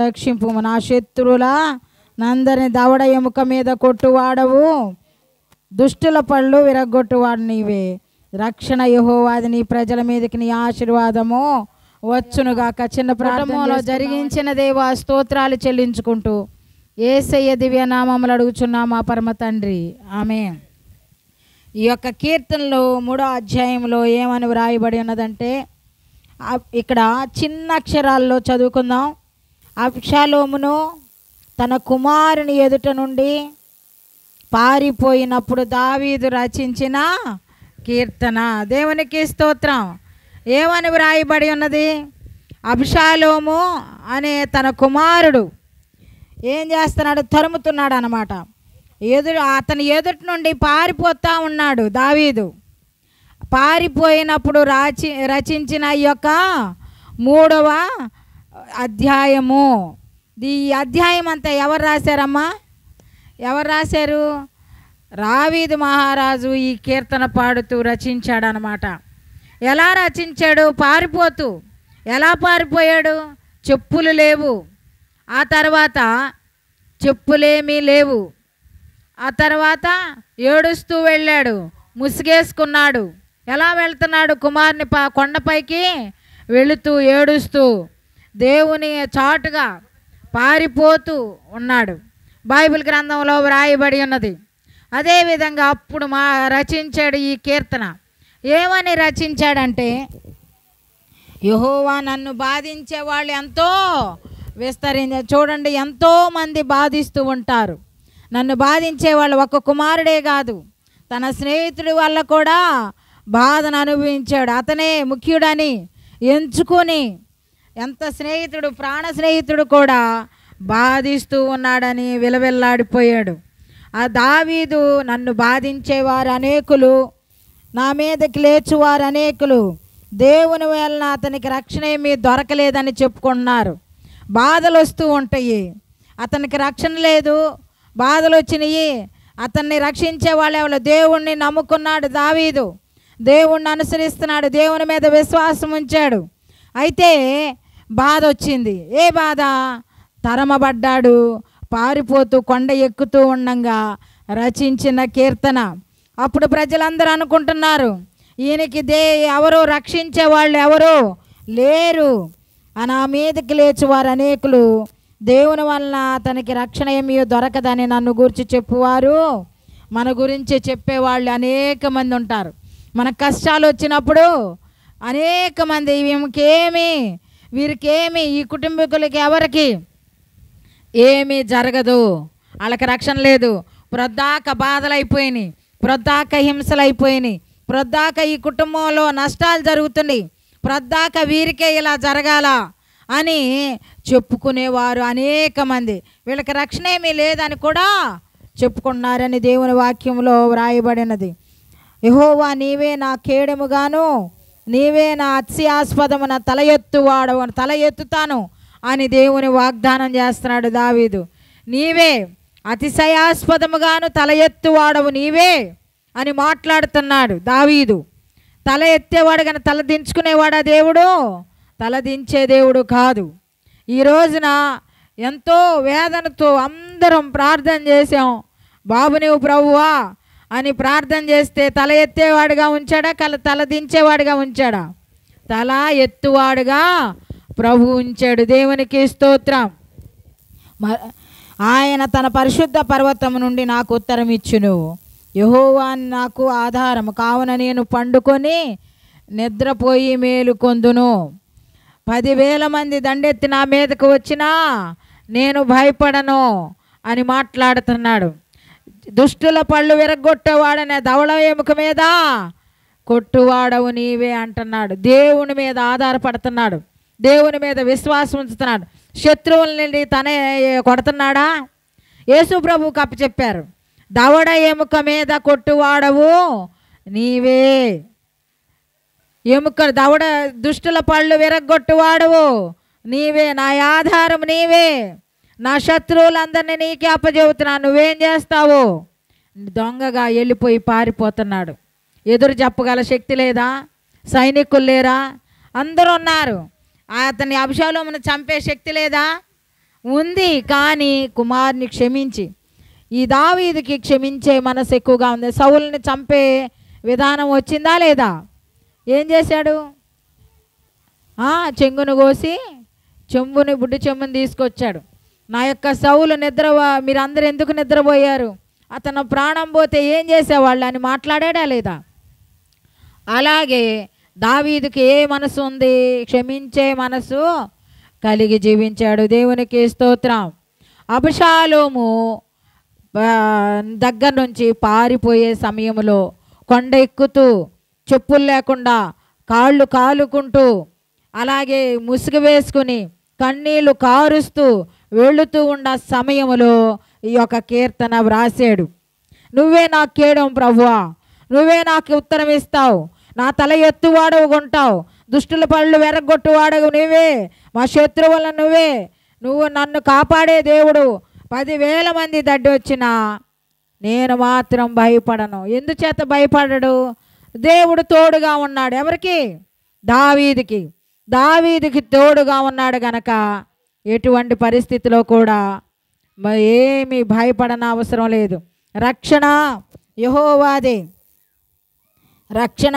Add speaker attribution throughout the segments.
Speaker 1: రక్షింపు. నా శత్రువుల నందరిని దవడ ఎముక మీద కొట్టువాడవు, దుష్టుల పళ్ళు విరగొట్టువాడు నీవే. రక్షణ యెహోవాది, నీ ప్రజల మీదకి నీ ఆశీర్వాదము వచ్చునుగాక. చిన్న ప్రారంభంలో జరిగించిన దేవా స్తోత్రాలు చెల్లించుకుంటూ యేసయ్య దివ్య నామములు అడుగుచున్నాం మా పరమ తండ్రి, ఆమేన్. ఈ యొక్క కీర్తనలో 3వ అధ్యాయంలో ఏమని వ్రాయబడి ఉన్నదంటే, ఇక్కడ చిన్న అక్షరాల్లో చదువుకుందాం. అబ్షాలోమును తన కుమారుని ఎదుట నుండి పారిపోయినప్పుడు దావీదు రచించిన కీర్తన. దేవునికి స్తోత్రం. ఏమని వ్రాయబడి ఉన్నది? అబ్షాలోము అనే తన కుమారుడు ఏం చేస్తున్నాడు? తరుముతున్నాడు అన్నమాట. అతని ఎదుటి నుండి పారిపోతూ ఉన్నాడు దావీదు. పారిపోయినప్పుడు రచించిన ఈ యొక్క 3వ అధ్యాయము. ఈ అధ్యాయం అంతా ఎవరు రాశారమ్మా? ఎవరు రాశారు? దావీదు మహారాజు ఈ కీర్తన పాడుతూ రచించాడు అన్నమాట. ఎలా రచించాడు? పారిపోతూ. ఎలా పారిపోయాడు? చెప్పులు లేవు, ఆ తర్వాత చెప్పులేమీ లేవు, ఆ తర్వాత ఏడుస్తూ వెళ్ళాడు, ముసుగేసుకున్నాడు. ఎలా వెళ్తున్నాడు? కుమారుని కొండపైకి వెళుతూ ఏడుస్తూ దేవుని చాటుగా పారిపోతూ ఉన్నాడు. బైబిల్ గ్రంథంలో వ్రాయబడి ఉన్నది. అదేవిధంగా అప్పుడు రచించాడు ఈ కీర్తన. ఏమని రచించాడంటే, యెహోవా నన్ను బాధించే వాళ్ళు ఎంతో చూడండి, ఎంతోమంది బాధిస్తూ ఉంటారు. నన్ను బాధించే వాళ్ళు ఒక కుమారుడే కాదు, తన స్నేహితుడి వల్ల కూడా బాధను అనుభవించాడు. అతనే ముఖ్యుడని ఎంచుకొని ఎంత స్నేహితుడు, ప్రాణ స్నేహితుడు కూడా బాధిస్తూ ఉన్నాడని విలవిల్లాడిపోయాడు. ఆ దావీదు నన్ను బాధించేవారు అనేకులు, నా మీదకి లేచువారు అనేకులు, దేవుని వలన అతనికి రక్షణ ఏమీ దొరకలేదని చెప్పుకుంటున్నారు. బాధలు వస్తూ ఉంటాయి, అతనికి రక్షణ లేదు, బాధలు వచ్చినాయి. అతన్ని రక్షించే వాళ్ళు ఎవరు? దేవుణ్ణి నమ్ముకున్నాడు దావీదు, దేవుణ్ణి అనుసరిస్తున్నాడు, దేవుని మీద విశ్వాసం ఉంచాడు. అయితే బాధ వచ్చింది. ఏ బాధ? తరమబడ్డాడు, పారిపోతూ కొండ ఎక్కుతూ ఉండంగా రచించిన కీర్తన. అప్పుడు ప్రజలందరూ అనుకుంటున్నారు, ఈయనకి ఎవరు రక్షించే వాళ్ళు ఎవరు లేరు. నా మీదకి లేచువారు అనేకులు, దేవుని వలన అతనికి రక్షణ ఏమీ దొరకదని నన్ను గురించి చెప్పువారు, మన గురించి చెప్పేవాళ్ళు అనేక మంది ఉంటారు. మన కష్టాలు వచ్చినప్పుడు అనేక మంది వీరికేమి ఈ కుటుంబీకులకి ఎవరికి ఏమీ జరగదు, వాళ్ళకి రక్షణ లేదు, ప్రొద్దాక బాధలు అయిపోయినాయి, ప్రొద్దాక హింసలు అయిపోయినాయి, ప్రొద్దాక ఈ కుటుంబంలో నష్టాలు జరుగుతున్నాయి, ప్రొద్దాక వీరికే ఇలా జరగాల అని చెప్పుకునేవారు అనేక మంది. వీళ్ళకి రక్షణ ఏమీ లేదని కూడా చెప్పుకున్నారని దేవుని వాక్యంలో వ్రాయబడినది. యెహోవా నీవే నా కేడెముగాను, నీవే నా అతిశయాస్పదము, నా తల ఎత్తుతాను అని దేవుని వాగ్దానం చేస్తున్నాడు దావీదు. నీవే అతిశయాస్పదముగాను తల ఎత్తువాడవు నీవే అని మాట్లాడుతున్నాడు దావీదు. తల ఎత్తేవాడు కానీ తల దించుకునేవాడా దేవుడు? తల దించే దేవుడు కాదు. ఈ రోజున ఎంతో వేదనతో అందరం ప్రార్థన చేసాం, బాబు నీవు ప్రభువా అని ప్రార్థన చేస్తే తల ఎత్తేవాడుగా ఉంచాడా, తల దించేవాడుగా ఉంచాడా? తల ఎత్తువాడుగా ప్రభు ఉంచాడు. దేవునికి స్తోత్రం. ఆయన తన పరిశుద్ధ పర్వతము నుండి నాకు ఉత్తరం ఇచ్చును, యెహోవా నాకు ఆధారము కావున నేను పండుకొని నిద్రపోయి మేలుకొందును. 10,000 మంది దండెత్తి నా మీదకు వచ్చినా నేను భయపడను అని మాట్లాడుతున్నాడు. దుష్టుల పళ్ళు విరగొట్టేవాడనే దవడ ఎముక మీద కొట్టువాడవు నీవే అంటున్నాడు. దేవుని మీద ఆధారపడుతున్నాడు, దేవుని మీద విశ్వాసం ఉంచుతున్నాడు. శత్రువుల నుండి తనే కొడుతున్నాడా? యేసు ప్రభువుకి అప్పచెప్పారు, దవడ ఎముక మీద కొట్టువాడవు నీవే. దవడ దుష్టుల పళ్ళు విరగొట్టువాడవు నీవే, నా ఆధారం నీవే, నా శత్రువులందరినీ నీకే అప్పచెబుతున్నాను. నువ్వేం చేస్తావు? దొంగగా వెళ్ళిపోయి పారిపోతున్నాడు. ఎదురు చెప్పగల శక్తి లేదా? సైనికులు లేరా? అందరూ ఉన్నారు. అతన్ని అబ్షాలోమును చంపే శక్తి లేదా? ఉంది. కానీ కుమారుని క్షమించి, ఈ దావీదుకి క్షమించే మనసు ఎక్కువగా ఉంది. సౌలుని చంపే విధానం వచ్చిందా లేదా? ఏం చేశాడు? చెంగును కోసి బుడ్డి చెంబుని తీసుకొచ్చాడు. నా యొక్క సౌలు మీరందరూ ఎందుకు నిద్రపోయారు? అతను ప్రాణం పోతే ఏం చేసేవాళ్ళు అని మాట్లాడాడా లేదా? అలాగే దావీదుకి ఏ మనసు ఉంది? క్షమించే మనసు కలిగి జీవించాడు. దేవునికి స్తోత్రం. అబషాలోము దగ్గర నుంచి పారిపోయే సమయంలో కొండ ఎక్కుతూ చెప్పులు లేకుండా కాళ్ళు కాలుకుంటూ అలాగే ముసుగు వేసుకుని కన్నీళ్లు కారుస్తూ వెళుతూ ఉన్న సమయంలో ఈ యొక్క కీర్తన వ్రాసాడు. నువ్వే నాకు కేడం ప్రభువా, నువ్వే నాకు ఉత్తరం ఇస్తావు, నా తల ఎత్తువాడవు కొంటావు, దుష్టుల పళ్ళు వెరగొట్టువాడవు నువ్వే, మా శత్రువులను నువ్వు నన్ను కాపాడే దేవుడు. 10,000 మంది దడ్డి వచ్చినా నేను మాత్రం భయపడను. ఎందుచేత భయపడడు? దేవుడు తోడుగా ఉన్నాడు. ఎవరికి? దావీదుకి తోడుగా ఉన్నాడు గనక ఎటువంటి పరిస్థితిలో కూడా ఏమీ భయపడన అవసరం లేదు. రక్షణ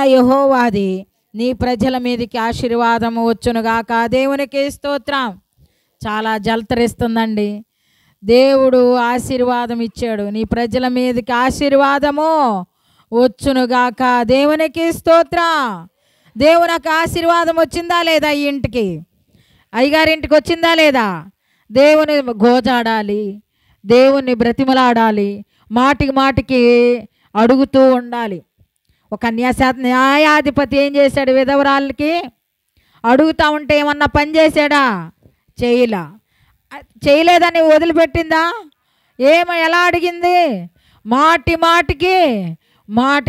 Speaker 1: యెహోవాది, నీ ప్రజల మీదకి ఆశీర్వాదము వచ్చునుగాక. దేవునికి స్తోత్రం. చాలా జలతరిస్తుందండి. దేవుడు ఆశీర్వాదం ఇచ్చాడు. నీ ప్రజల మీదకి ఆశీర్వాదము వచ్చునుగాక. దేవునికి స్తోత్రం. దేవునికి ఆశీర్వాదం వచ్చిందా లేదా? ఈ ఇంటికి, అయ్యగారింటికి వచ్చిందా లేదా? దేవుని గోజాడాలి, దేవుణ్ణి బ్రతిమలాడాలి, మాటికి అడుగుతూ ఉండాలి. ఒక న్యాయాధిపతి ఏం చేశాడు? విధవరాళ్ళకి అడుగుతూ ఉంటే ఏమన్నా పని చేశాడా? చేయలేదని వదిలిపెట్టిందా? ఎలా అడిగింది?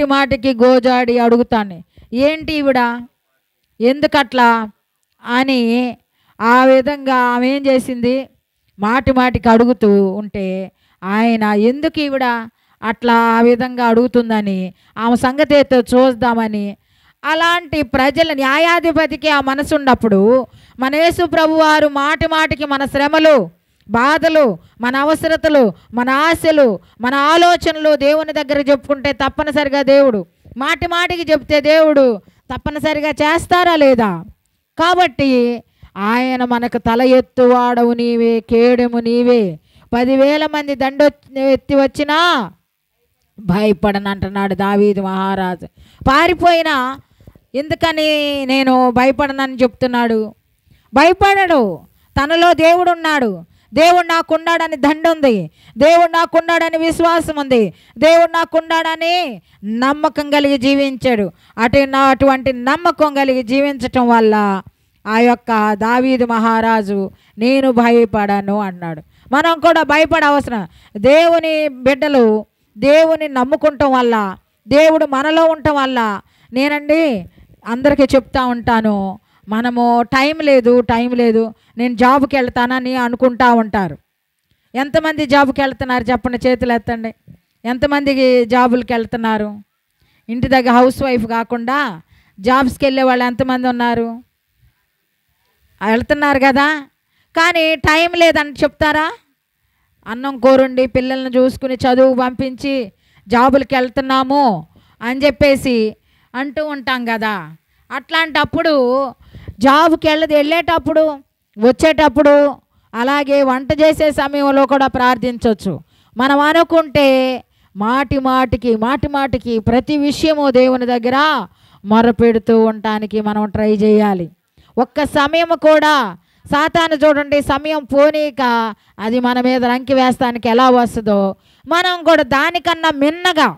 Speaker 1: మాటికి గోజాడి అడుగుతాను. ఏంటి ఈవిడ ఎందుకట్లా అని ఆ విధంగా ఆమె ఏం చేసింది? మాటికి అడుగుతూ ఉంటే ఆయన ఎందుకు ఈవిడ అట్లా ఆ విధంగా అడుగుతుందని ఆమె సంగతి ఏతో చూద్దామని, అలాంటి ప్రజల న్యాయాధిపతికి ఆ మనసు ఉన్నప్పుడు మన యేసు ప్రభువారు మాటికి మన శ్రమలు, బాధలు, మన అవసరతలు, మన ఆశలు, మన ఆలోచనలు దేవుని దగ్గర చెప్పుకుంటే తప్పనిసరిగా దేవుడు మాటికి చెప్తే దేవుడు తప్పనిసరిగా చేస్తారా లేదా? కాబట్టి ఆయన మనకు తల ఎత్తువాడవు నీవే, కేడెము నీవే. 10,000 మంది ఎత్తి వచ్చినా భయపడనంటున్నాడు దావీదు మహారాజు. పారిపోయినా ఎందుకని నేను భయపడనని చెప్తున్నాడు? భయపడడు. తనలో దేవుడు ఉన్నాడు. దేవుడు నాకున్నాడని దండ ఉంది, దేవుడు నాకున్నాడని విశ్వాసం ఉంది, దేవుడు నాకున్నాడని నమ్మకం కలిగి జీవించాడు. అటువంటి నమ్మకం కలిగి జీవించటం వల్ల ఆ యొక్క దావీదు మహారాజు నేను భయపడను అన్నాడు. మనం కూడా భయపడవసరం. దేవుని బిడ్డలు దేవుని నమ్ముకుంటాం వల్ల, దేవుడు మనలో ఉండటం వల్ల, నేనండి అందరికీ చెప్తా ఉంటాను, మనము టైం లేదు నేను జాబ్కి వెళ్తానని అనుకుంటా ఉంటారు. ఎంతమంది జాబ్కి వెళ్తున్నారు చెప్పండి, చేతులు ఎత్తండి. ఎంతమందికి జాబులకి వెళ్తున్నారు? ఇంటి దగ్గర హౌస్ వైఫ్ కాకుండా జాబ్స్కి వెళ్ళే వాళ్ళు ఎంతమంది ఉన్నారు? వెళ్తున్నారు కదా. కానీ టైం లేదని చెప్తారా? అన్నం కూరండి, పిల్లల్ని చూసుకుని చదువు పంపించి జాబులకి వెళ్తున్నాము అని చెప్పేసి అంటూ ఉంటాం కదా. అట్లాంటప్పుడు జాబ్కి వెళ్ళేటప్పుడు, వచ్చేటప్పుడు, అలాగే వంట చేసే సమయంలో కూడా ప్రార్థించవచ్చు. మనం అనుకుంటే మాటికి ప్రతి విషయము దేవుని దగ్గర మొరపెడుతూ ఉండటానికి మనం ట్రై చేయాలి. ఒక్క సమయం కూడా సాతాను చూడండి, సమయం పోనీక అది మన మీద రంకి వేస్తానికి ఎలా వస్తుందో మనం కూడా దానికన్నా మిన్నగా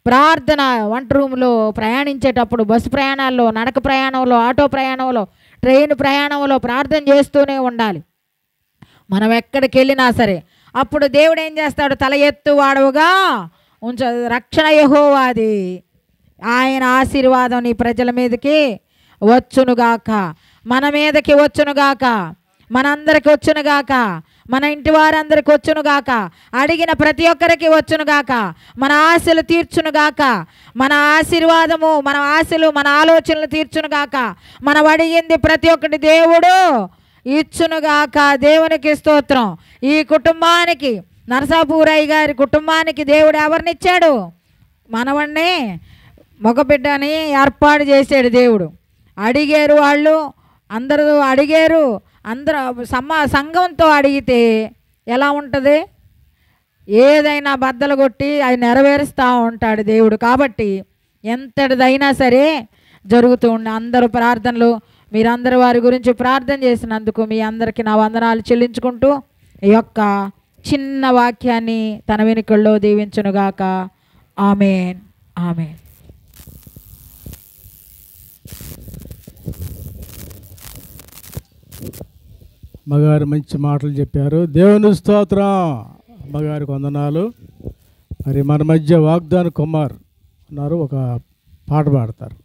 Speaker 1: ప్రార్థన వంట రూమ్లో ప్రయాణించేటప్పుడు, బస్సు ప్రయాణాల్లో, నడక ప్రయాణంలో, ఆటో ప్రయాణంలో, ట్రైన్ ప్రయాణంలో ప్రార్థన చేస్తూనే ఉండాలి. మనం ఎక్కడికి వెళ్ళినా సరే అప్పుడు దేవుడు ఏం చేస్తాడు? తల ఎత్తు వాడవుగా రక్షణ యెహోవాది, ఆయన ఆశీర్వాదం నీ ప్రజల మీదకి వచ్చునుగాక, మన మీదకి వచ్చునుగాక, మనందరికి వచ్చునుగాక, మన ఇంటి వారందరికి వచ్చునుగాక, అడిగిన ప్రతి ఒక్కరికి వచ్చునుగాక, మన ఆశలు తీర్చునుగాక, మన ఆశీర్వాదము, మన ఆశలు, మన ఆలోచనలు తీర్చునుగాక, మనం అడిగింది ప్రతి ఒక్కటి దేవుడు ఇచ్చునుగాక. దేవునికి స్తోత్రం. ఈ కుటుంబానికి, నరసాపూరయ్య గారి కుటుంబానికి దేవుడు ఎవరినిచ్చాడు? మనవణ్ణి, మగబిడ్డని ఏర్పాటు చేశాడు దేవుడు. అడిగారు, వాళ్ళు అందరూ అడిగారు. అందరూ సంఘంతో అడిగితే ఎలా ఉంటుంది? ఏదైనా బద్దలు కొట్టి అది నెరవేరుస్తూ ఉంటాడు దేవుడు. కాబట్టి ఎంతటిదైనా సరే జరుగుతూ ఉండే అందరూ ప్రార్థనలు, మీరందరూ వారి గురించి ప్రార్థన చేసినందుకు మీ అందరికీ నా వందనాలు చెల్లించుకుంటూ ఈ యొక్క చిన్న వాక్యాన్ని తన వెనుకల్లో దీవించునుగాక. ఆమేన్, ఆమేన్.
Speaker 2: అమ్మగారు మంచి మాటలు చెప్పారు. దేవుని స్తోత్రం. అమ్మగారికి వందనాలు. మరి మన మధ్య వాగ్దాన్ కుమార్ ఉన్నారు, ఒక పాట పాడతారు.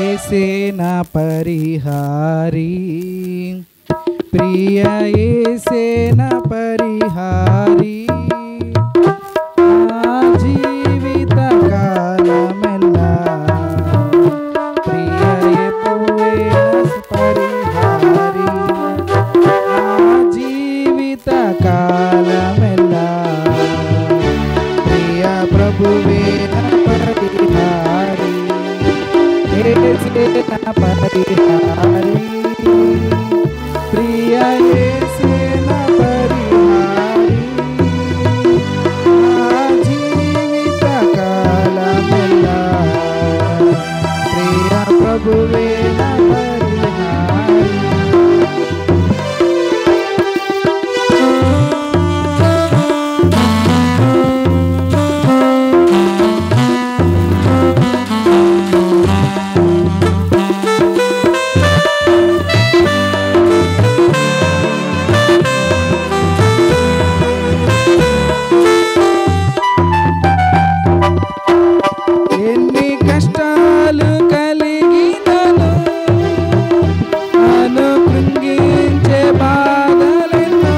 Speaker 3: ఏసేనా పరిహారి, ప్రియ ఏసేనా పరిహారి, నా జీవిత కాలమెల్లా ప్రియ ఎప్పుడైనా పరిహారి, నా జీవిత కాలమెల్లా ప్రియ ప్రభువే పరిహారి, ఏసేనా పరిహారి, ప్రియ ఏసేనా పరిహారి, నా జీవిత కాలమెల్లా ప్రియ ప్రభువే పరిహారి. ఎన్ని కష్టాలు కలిగినను నన్ను కృంగించే బాధలెన్నో,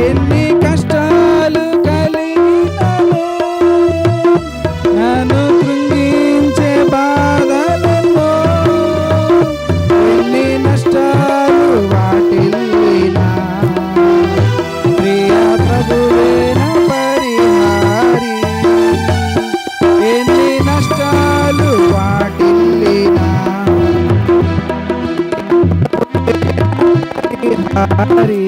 Speaker 3: ఎన్ని కష్టాలు కలిగినను నన్ను కృంగించే బాధలెన్నో, ఎన్ని నష్టాలు వాటిల్లినా ప్రియ ప్రభువే నా పరిహారి, ఎన్ని నష్టాలు వాటిల్లినా పరిహారి,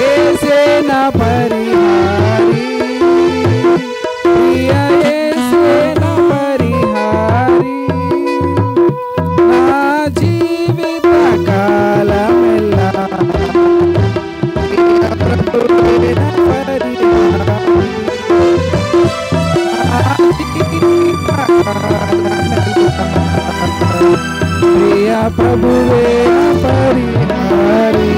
Speaker 3: ఏసేనా పరిహారి, ప్రియ ఏసేనా పరిహారి, నా జీవిత కాలమెల్లా ప్రియ ప్రభువే నా పరిహారి, నా జీవిత కాలమెల్లా ప్రియ ప్రభువే నా పరిహారి.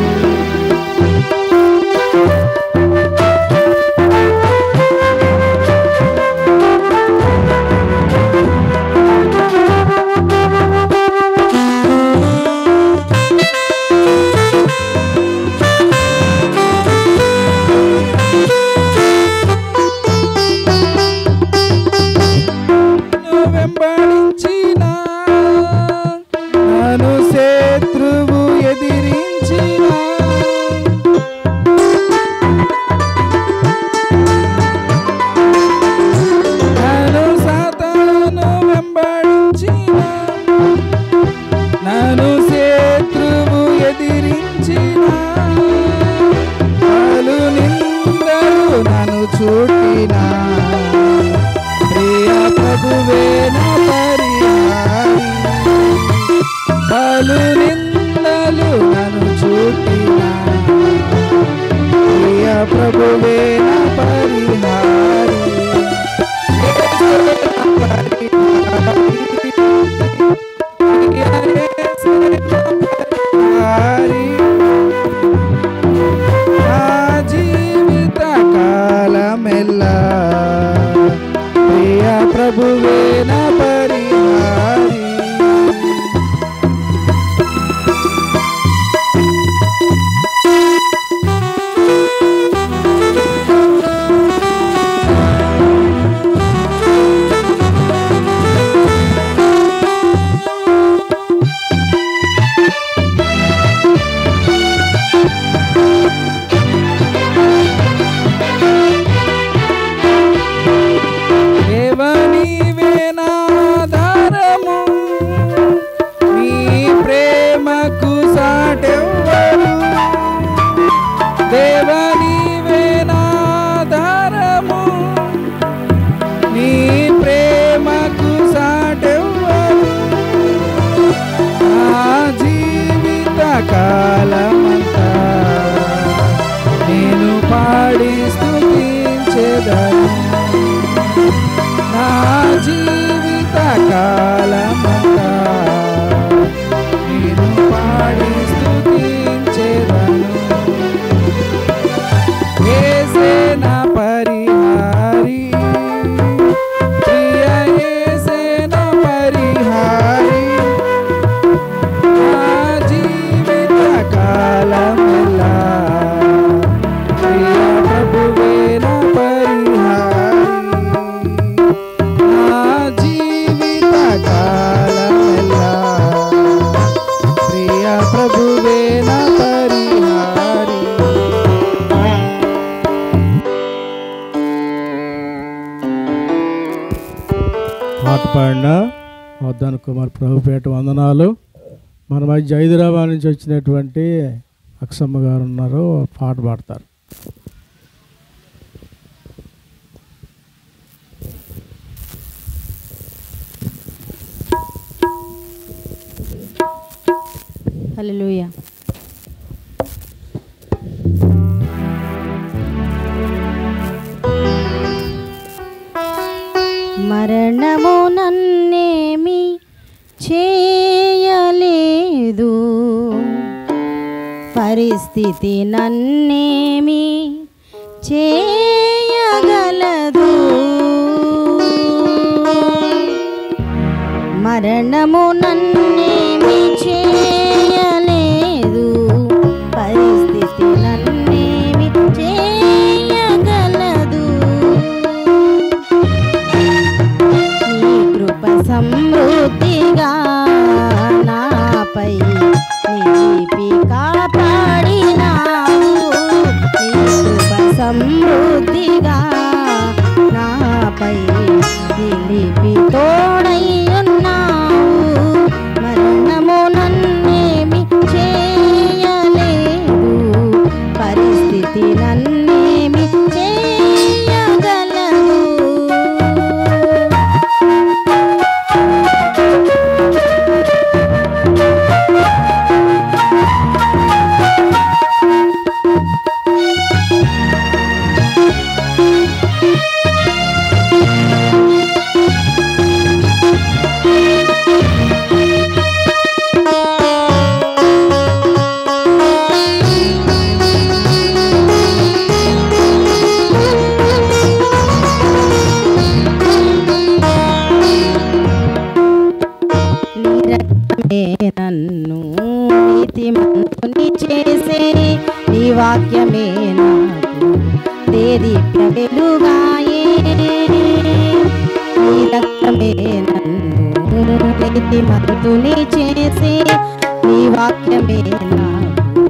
Speaker 3: వెంబడించిన నన్ను శత్రు ప్రభువే నా పరిహారి నా జీవిత కాలమెల్లా ప్రియ ప్రభువే నా పరిహారి కాలమంతా నేను పాడి స్తుతించెదను నా జీవిత కాలమంతా నేను పాడి స్తుతించెదను యేసే నా పరిహారి ప్రియ యేసే నా పరిహారి కాలమెల్లా ప్రియ ప్రభువే నా పరిహారి నా జీవిత కాలమెల్లా ప్రియ ప్రభువే నా పరిహారి
Speaker 2: పాట పాడిన వద్దన కుమార్ ప్రభుపేట వందనాలు. మన మధ్య హైదరాబాద్ నుంచి వచ్చినటువంటి అక్సమ్మ గారు ఉన్నారు, పాట పాడతారు.
Speaker 4: హల్లెలూయా. మరణము నన్నేమి చేయలేదు, పరిస్థితి నన్నేమి చేయగలదు. మరణము నన్నేమి చేయలేదు, పరిస్థితి నన్నేమి చేయగలదు. నీ కృప సమృద్ధిగా నాపై నిలిపి కాపాడినావు. నీ కృప సమృద్ధిగా నాపై నిలిపి తోడై ఉన్నావు. మరణము నన్నేమి చేయలేదు, పరిస్థితి నన్నేమి చేయగలదు. నన్ను నీతిమంతుని చేసే నీ వాక్యమే నాకు దేదీప్య వెలుగాయే. నీ రక్తమే నన్ను నీతిమంతుని చేసే నీ వాక్యమే నాకు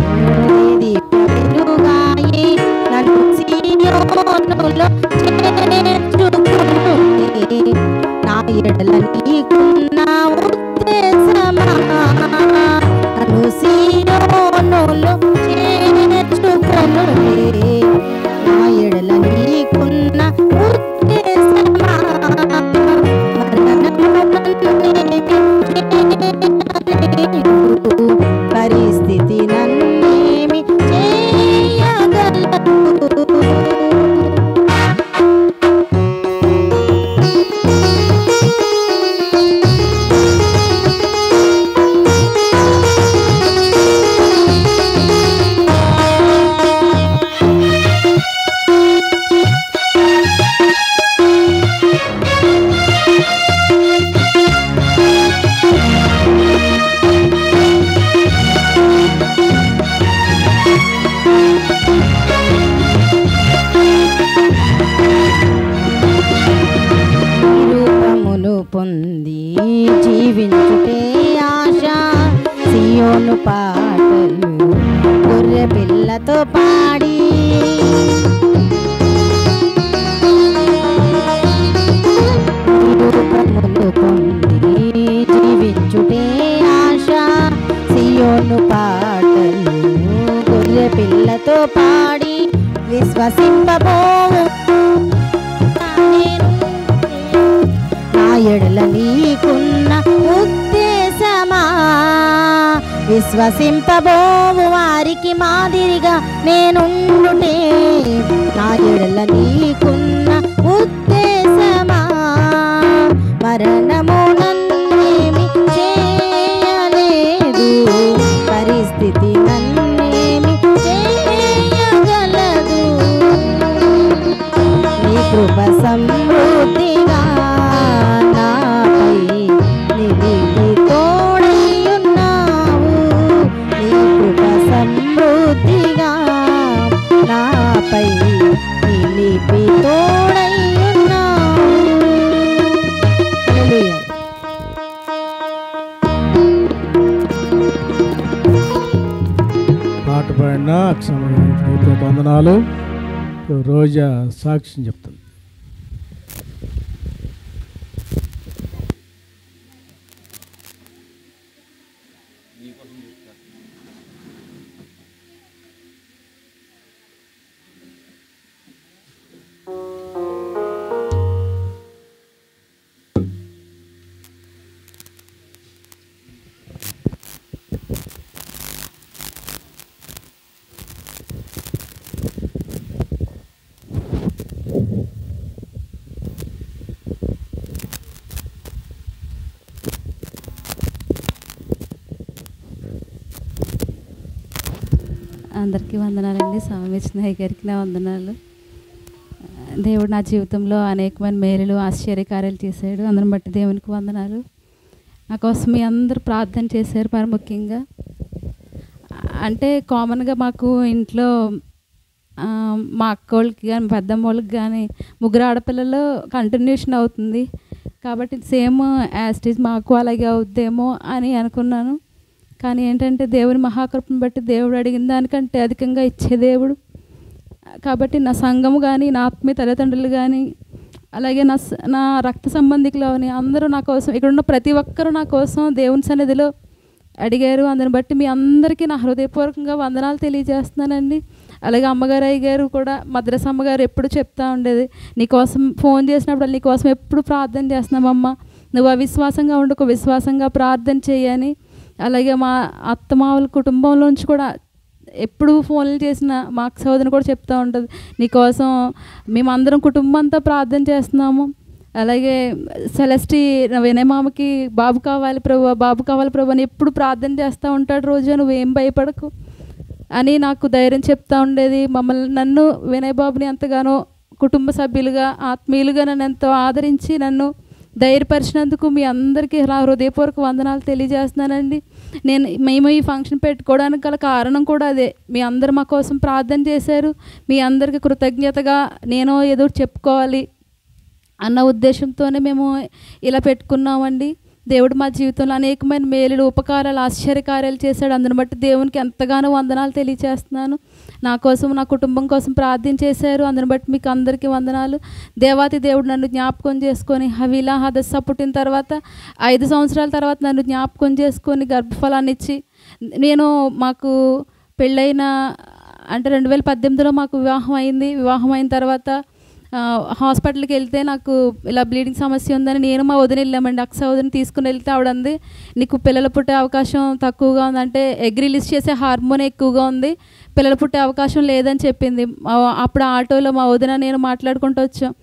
Speaker 4: దేదీప్య వెలుగాయే. నన్ను సీయోనులో చేర్చుకుంటే నా ఎడల నీకున్న ఉద్దేశమా. నన్ను సీయోనులో చేర్చుకొనుటే నా ఎడల నీకున్న ఉద్దేశమా. పరిస్థితి నన్నేమి చేయగలదు. జీవించుటే ఆశ సియోను పాటలు గొర్రె పిల్లతో పాడి రూపములు పొంది జీవించుటే ఆశ సియోను పాటలు గొర్రె పిల్లతో పాడి విశ్వసింపబోవు నా ఎడల నీకున్న ఉద్దేశమా విశ్వసింపబోవు వారికి మాదిరిగా నేనుండుటే నా ఎడల నీకున్న ఉద్దేశమా మరణము నన్నేమి చేయలేదు పరిస్థితి నన్నేమి చేయగలదు నీ కృప సమృద్ధిగా నాపై నిలిపి తోడయ్యున్నావు నీ కృప సమృద్ధిగా నాపై నిలిపి తోడయ్యున్నావు హల్లెలూయా.
Speaker 2: పాట పాడిన అక్షమతో వందనాలు. రోజా సాక్ష్యం చెప్తుంది.
Speaker 5: అందరికీ వందనాలండి. స్వామి గారికి నా వందనాలు. దేవుడు నా జీవితంలో అనేకమైన మేలులు ఆశ్చర్యకార్యాలు చేశాడు. అందరిని బట్టి దేవునికి వందనాలు. నా కోసం మీ అందరూ ప్రార్థన చేశారు. మరి ముఖ్యంగా అంటే కామన్గా మాకు ఇంట్లో మా అక్క వాళ్ళకి కానీ పెద్దమ్మ వాళ్ళకి కానీ ముగ్గురు ఆడపిల్లలు కంటిన్యూషన్ అవుతుంది కాబట్టి సేమ్ యాస్టీజ్ మాకు అలాగే అవుద్దేమో అని అనుకున్నాను. కానీ ఏంటంటే దేవుని మహాకృపను బట్టి దేవుడు అడిగిన దానికంటే అధికంగా ఇచ్చే దేవుడు కాబట్టి నా సంఘము కానీ నా ఆత్మీయ తల్లిదండ్రులు కానీ అలాగే నా రక్త సంబంధికులు అని అందరూ నా కోసం ఇక్కడున్న ప్రతి ఒక్కరూ నా కోసం దేవుని సన్నిధిలో అడిగారు. అందుని బట్టి మీ అందరికీ నా హృదయపూర్వకంగా వందనాలు తెలియజేస్తున్నానండి. అలాగే అమ్మగారు అయ్యగారు కూడా మద్రస అమ్మగారు ఎప్పుడు చెప్తా ఉండేది, నీకోసం ఫోన్ చేసినప్పుడు నీకోసం ఎప్పుడు ప్రార్థన చేస్తున్నామమ్మ, నువ్వు అవిశ్వాసంగా ఉండకు, విశ్వాసంగా ప్రార్థన చేయని. అలాగే మా అత్తమావుల కుటుంబంలోంచి కూడా ఎప్పుడు ఫోన్లు చేసిన మా అక్క సోదరిని కూడా చెప్తూ ఉంటుంది, నీకోసం మేమందరం కుటుంబం అంతా ప్రార్థన చేస్తున్నాము. అలాగే సెలెస్టి వినయమామకి బాబు కావాలి ప్రభు, బాబు కావాలి ప్రభు అని ఎప్పుడు ప్రార్థన చేస్తూ ఉంటాడు. రోజు నువ్వేం భయపడకు అని నాకు ధైర్యం చెప్తూ ఉండేది. నన్ను వినయ్ బాబుని ఎంతగానో కుటుంబ సభ్యులుగా ఆత్మీయులుగా నన్ను ఎంతో ఆదరించి నన్ను ధైర్యపరిచినందుకు మీ అందరికీ నా హృదయపూర్వక వందనాలు తెలియజేస్తున్నానండి. మేము ఈ ఫంక్షన్ పెట్టుకోవడానికి గల కారణం కూడా అదే, మీ అందరు మా కోసం ప్రార్థన చేశారు. మీ అందరికీ కృతజ్ఞతగా నేను ఏదో చెప్పుకోవాలి అన్న ఉద్దేశంతోనే మేము ఇలా పెట్టుకున్నామండి. దేవుడు మా జీవితంలో అనేకమైన మేలులు ఉపకారాలు ఆశ్చర్యకార్యాలు చేశాడు. అందుని బట్టి దేవునికి ఎంతగానో వందనాలు తెలియజేస్తున్నాను. నా కోసం నా కుటుంబం కోసం ప్రార్థన చేశారు. అందుని బట్టి మీకు అందరికీ వందనాలు. దేవాతి దేవుడు నన్ను జ్ఞాపకం చేసుకొని హవీలా హదస్సా పుట్టిన తర్వాత 5 సంవత్సరాల తర్వాత నన్ను జ్ఞాపకం చేసుకొని గర్భఫలాన్ని ఇచ్చి మాకు పెళ్ళైన అంటే 2018లో మాకు వివాహం అయింది. వివాహం అయిన తర్వాత హాస్పిటల్కి వెళ్తే నాకు ఇలా బ్లీడింగ్ సమస్య ఉందని నేను మా వదిన వెళ్ళామండి. అక్క వదిన తీసుకుని వెళ్తే ఆవిడంది, నీకు పిల్లలు పుట్టే అవకాశం తక్కువగా ఉంది, అంటే ఎగ్ రిలీజ్ చేసే హార్మోన్ ఎక్కువగా ఉంది, పిల్లలు పుట్టే అవకాశం లేదని చెప్పింది. అప్పుడు ఆటోలో మా వదిన నేను మాట్లాడుకుంటూ వచ్చాం.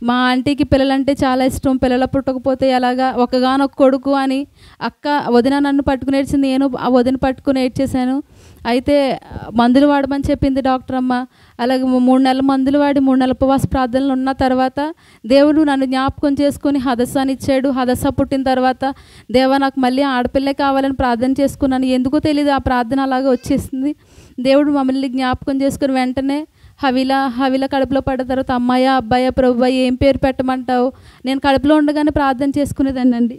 Speaker 5: మా ఆంటీకి పిల్లలంటే చాలా ఇష్టం, పిల్లలు పుట్టకపోతే ఎలాగా, ఒకగానొక కొడుకు అని అక్క వదిన నన్ను పట్టుకుని ఏడ్చింది, నేను ఆ వదిన పట్టుకుని ఏడ్చేసాను. అయితే మందులు వాడమని చెప్పింది డాక్టర్ అమ్మ. అలాగే 3 నెలల మందులు వాడి 3 నెలల ఉపవాస ప్రార్థనలు ఉన్న తర్వాత దేవుడు నన్ను జ్ఞాపకం చేసుకుని హదస్సాని ఇచ్చాడు. హదస్సా పుట్టిన తర్వాత దేవా నాకు మళ్ళీ ఆడపిల్లే కావాలని ప్రార్థన చేసుకున్నాను. ఎందుకో తెలియదు, ఆ ప్రార్థన అలాగే వచ్చేసింది. దేవుడు మమ్మల్ని జ్ఞాపకం చేసుకుని వెంటనే హవీలా కడుపులో పడ్డ తర్వాత అమ్మాయ అబ్బాయ ప్రభువా ఏం పేరు పెట్టమంటావు, నేను కడుపులో ఉండగానే ప్రార్థన చేసుకునేదాన్ని అండి.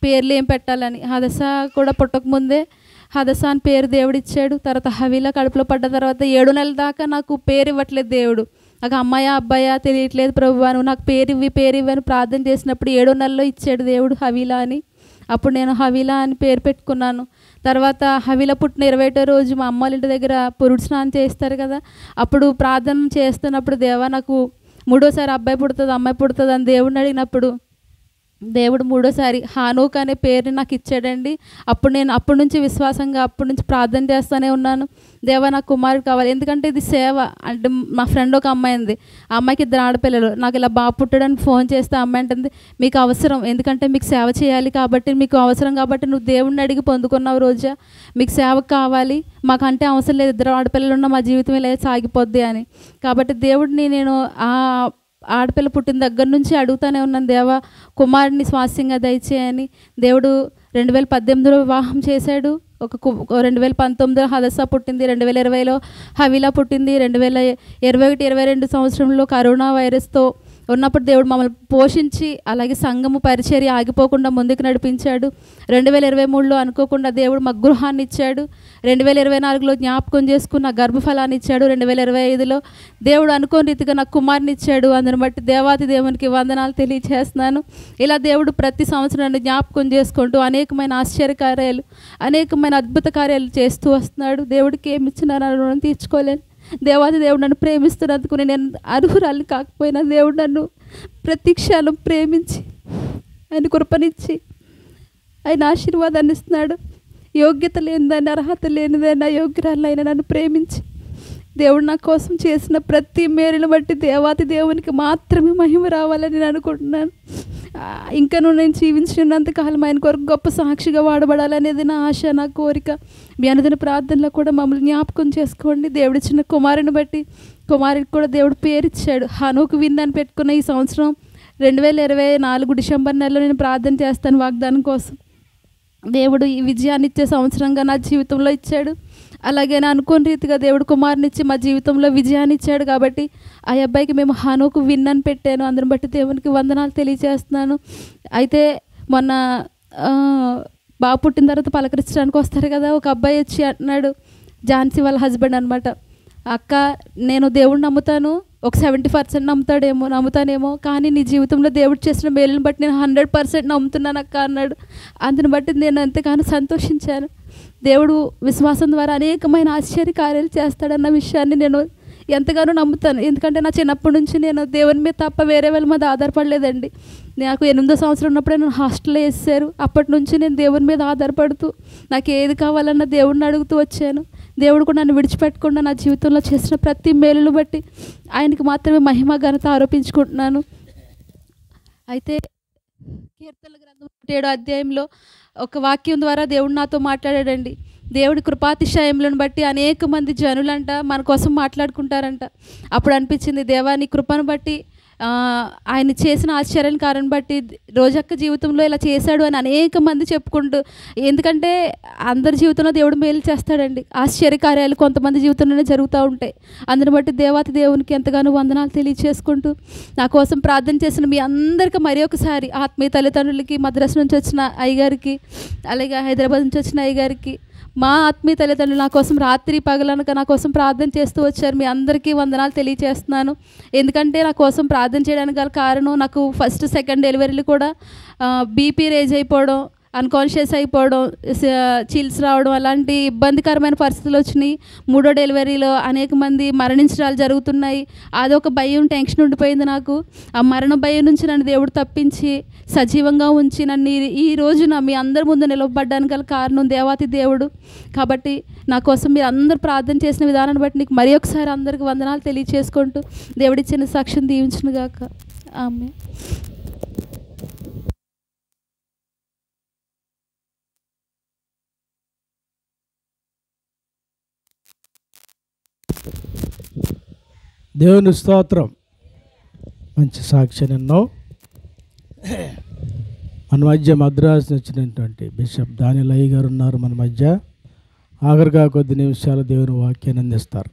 Speaker 5: పేర్లు ఏం పెట్టాలని. హదస కూడా పుట్టకముందే హదస అని పేరు దేవుడు ఇచ్చాడు. తర్వాత హవీలా కడుపులో పడ్డ తర్వాత 7 నెలల దాకా నాకు పేరు ఇవ్వట్లేదు దేవుడు. నాకు అమ్మాయా అబ్బాయా తెలియట్లేదు ప్రభువా, నువ్వు నాకు పేరు ఇవ్వి అని ప్రార్థన చేసినప్పుడు 7 నెలల్లో ఇచ్చాడు దేవుడు హవీలా అని. అప్పుడు నేను హవీలా అని పేరు పెట్టుకున్నాను. తర్వాత హవీలా పుట్టిన 21వ రోజు మా అమ్మ వాళ్ళ ఇంటి దగ్గర పురుడు స్నానం చేస్తారు కదా, అప్పుడు ప్రార్థన చేస్తున్నప్పుడు దేవా నాకు 3వసారి అబ్బాయి పుడుతుంది అమ్మాయి పుడుతుంది అని దేవుడిని అడిగినప్పుడు దేవుడు 3వసారి హానూక్ అనే పేరుని నాకు ఇచ్చాడండి. అప్పుడు నేను అప్పటి నుంచి విశ్వాసంగా అప్పటి నుంచి ప్రార్థన చేస్తూనే ఉన్నాను, దేవా నాకు కుమారుడు కావాలి. ఎందుకంటే ఇది సేవ. అంటే మా ఫ్రెండ్ ఒక అమ్మాయి ఉంది, ఆ అమ్మాయికి 2 ఆడపిల్లలు. నాకు ఇలా బాబు పుట్టడానికి ఫోన్ చేస్తే అమ్మాయి అంటుంది, మీకు అవసరం, ఎందుకంటే మీకు సేవ చేయాలి కాబట్టి, మీకు అవసరం కాబట్టి నువ్వు దేవుడిని అడిగి పొందుకున్నావు రోజా, మీకు సేవ కావాలి, మాకంటే అవసరం లేదు, 2 ఆడపిల్లలు ఉన్న మా జీవితం ఇలా సాగిపోద్ది అని. కాబట్టి దేవుడిని నేను ఆడపిల్ల పుట్టిన దగ్గర నుంచి అడుగుతూనే ఉన్నాను, దేవా కుమారుడిని స్వాస్యంగా దయచేయని. దేవుడు 2018లో వివాహం చేశాడు. 2019లో హదస పుట్టింది, 2020లో హవీలా పుట్టింది, 2021-22 సంవత్సరంలో కరోనా వైరస్తో ఉన్నప్పుడు దేవుడు మమ్మల్ని పోషించి అలాగే సంఘము పరిచర్య ఆగిపోకుండా ముందుకు నడిపించాడు. 2023లో అనుకోకుండా దేవుడు మాకు గృహాన్ని ఇచ్చాడు. 2024లో జ్ఞాపకం చేసుకున్న గర్భఫలాన్ని ఇచ్చాడు. 2025లో దేవుడు అనుకోని రీతిగా నాకు కుమారుని ఇచ్చాడు. అందుని బట్టి దేవాతి దేవునికి వందనాలు తెలియజేస్తున్నాను. ఇలా దేవుడు ప్రతి సంవత్సరం నన్ను జ్ఞాపకం చేసుకుంటూ అనేకమైన ఆశ్చర్యకార్యాలు అనేకమైన అద్భుత కార్యాలు చేస్తూ వస్తున్నాడు. దేవుడికి ఏమి ఇచ్చినా రుణం తీర్చుకోలేను. దేవాది దేవుడు నన్ను ప్రేమిస్తున్నందుకు నేను అర్హురాలు కాకపోయినా దేవుడు నన్ను ప్రతి క్షణం ప్రేమించి ఆయన కృపనిచ్చి ఆయన ఆశీర్వాదాన్ని ఇస్తున్నాడు. యోగ్యత లేనిదాన్ని అర్హత లేనిదైనా యోగ్యురాలైనా నన్ను ప్రేమించి దేవుడు నా కోసం చేసిన ప్రతి మేలును బట్టి దేవాతి దేవునికి మాత్రమే మహిమ రావాలని నేను అనుకుంటున్నాను. ఇంకను నేను జీవించినంతకాలం ఆయన కొరకు గొప్ప సాక్షిగా వాడబడాలనేది నా ఆశ, నా కోరిక. మీ అనుదిన ప్రార్థనలో కూడా మమ్మల్ని జ్ఞాపకం చేసుకోండి. దేవుడిచ్చిన కుమారుని బట్టి కుమారుడికి కూడా దేవుడు పేరు ఇచ్చాడు. హనూకు విందని పెట్టుకున్న ఈ సంవత్సరం 2024 డిసెంబర్ నెలలో నేను ప్రార్థన చేస్తాను వాగ్దానం కోసం. దేవుడు ఈ విజయాన్ని ఇచ్చే సంవత్సరంగా నా జీవితంలో ఇచ్చాడు. అలాగే నా అనుకోని రీతిగా దేవుడు కుమారుని ఇచ్చి మా జీవితంలో విజయాన్ని ఇచ్చాడు. కాబట్టి ఆ అబ్బాయికి మేము హనూకు విన్నని పెట్టాను. అందరిని బట్టి దేవునికి వందనాలు తెలియజేస్తున్నాను. అయితే మొన్న బాబు పుట్టిన తర్వాత పలకరించడానికి వస్తారు కదా, ఒక అబ్బాయి వచ్చి అంటున్నాడు, ఝాన్సీ వాళ్ళ హస్బెండ్ అనమాట, అక్క నేను దేవుడిని నమ్ముతాను, ఒక 70% నమ్ముతానేమో, కానీ నీ జీవితంలో దేవుడు చేసిన మేలుని బట్టి నేను 100% నమ్ముతున్నాను అక్క అన్నాడు. అందుని బట్టి నేను ఎంతగానో సంతోషించాను. దేవుడు విశ్వాసం ద్వారా అనేకమైన ఆశ్చర్య కార్యాలు చేస్తాడన్న విషయాన్ని నేను ఎంతగానో నమ్ముతాను. ఎందుకంటే నా చిన్నప్పటి నుంచి నేను దేవుని మీద తప్ప వేరే వాళ్ళ మీద ఆధారపడలేదండి. నాకు 8వ సంవత్సరం ఉన్నప్పుడే నన్ను హాస్టల్లో వేసారు. అప్పటి నుంచి నేను దేవుని మీద ఆధారపడుతూ నాకు ఏది కావాలన్నా దేవుడిని అడుగుతూ వచ్చాను. దేవుడు కూడా నన్ను విడిచిపెట్టకుండా నా జీవితంలో చేసిన ప్రతి మేలును బట్టి ఆయనకి మాత్రమే మహిమ ఘనత ఆరోపించుకుంటున్నాను. అయితే కీర్తనల గ్రంథం 7వ అధ్యాయంలో ఒక వాక్యం ద్వారా దేవుడు నాతో మాట్లాడాడండి. దేవుడి కృపాతిశయములను బట్టి అనేక మంది జనులంట మన కోసం మాట్లాడుకుంటారంట. అప్పుడు అనిపించింది, దేవా నీ కృపను బట్టి ఆయన చేసిన ఆశ్చర్యం కారణం బట్టి రోజక్క జీవితంలో ఇలా చేశాడు అని అనేక మంది చెప్పుకుంటూ, ఎందుకంటే అందరి జీవితంలో దేవుడు మేలు చేస్తాడండి. ఆశ్చర్యకార్యాలు కొంతమంది జీవితంలోనే జరుగుతూ ఉంటాయి. అందుని బట్టి దేవాతి దేవునికి ఎంతగానో వందనాలు తెలియచేసుకుంటూ నా కోసం ప్రార్థన చేసిన మీ అందరికీ మరి ఒకసారి ఆత్మీయ తల్లిదండ్రులకి, మద్రాసు నుంచి వచ్చిన అయ్యగారికి, అలాగే హైదరాబాద్ నుంచి వచ్చిన అయ్యగారికి, మా ఆత్మీయ తల్లిదండ్రులు నా కోసం రాత్రి పగలనక నా కోసం ప్రార్థన చేస్తూ వచ్చారు. మీ అందరికీ వందనాలు తెలియచేస్తున్నాను. ఎందుకంటే నా కోసం ప్రార్థన చేయడానికి గల కారణం, నాకు ఫస్ట్ సెకండ్ డెలివరీలు కూడా బీపీ రేజ్ అయిపోవడం, అన్కాన్షియస్ అయిపోవడం, చిల్స్ రావడం, అలాంటి ఇబ్బందికరమైన పరిస్థితులు వచ్చినాయి. 3వ డెలివరీలో అనేక మంది మరణించడాలు జరుగుతున్నాయి. అదొక భయం, టెన్షన్ ఉండిపోయింది నాకు. ఆ మరణ భయం నుంచి నన్ను దేవుడు తప్పించి సజీవంగా ఉంచి నన్ను ఈ రోజున మీ అందరి ముందు నిలవబడ్డానికి గల కారణం దేవాతి దేవుడు. కాబట్టి నా కోసం మీరు అందరూ ప్రార్థన చేసిన విధానాన్ని బట్టి నీకు మరి ఒకసారి అందరికి వందనాలు తెలియచేసుకుంటూ దేవుడిచ్చిన సాక్ష్యం దీవించును గాక. ఆమేన్.
Speaker 2: దేవుని స్తోత్రం. మంచి సాక్ష్యం ఎన్నో. మన మధ్య మద్రాసు వచ్చినటువంటి బిషప్ దానియల్ అయ్య గారు ఉన్నారు మన మధ్య. ఆఖరిగా కొద్ది నిమిషాలు దేవుని వాక్యాన్ని అందిస్తారు.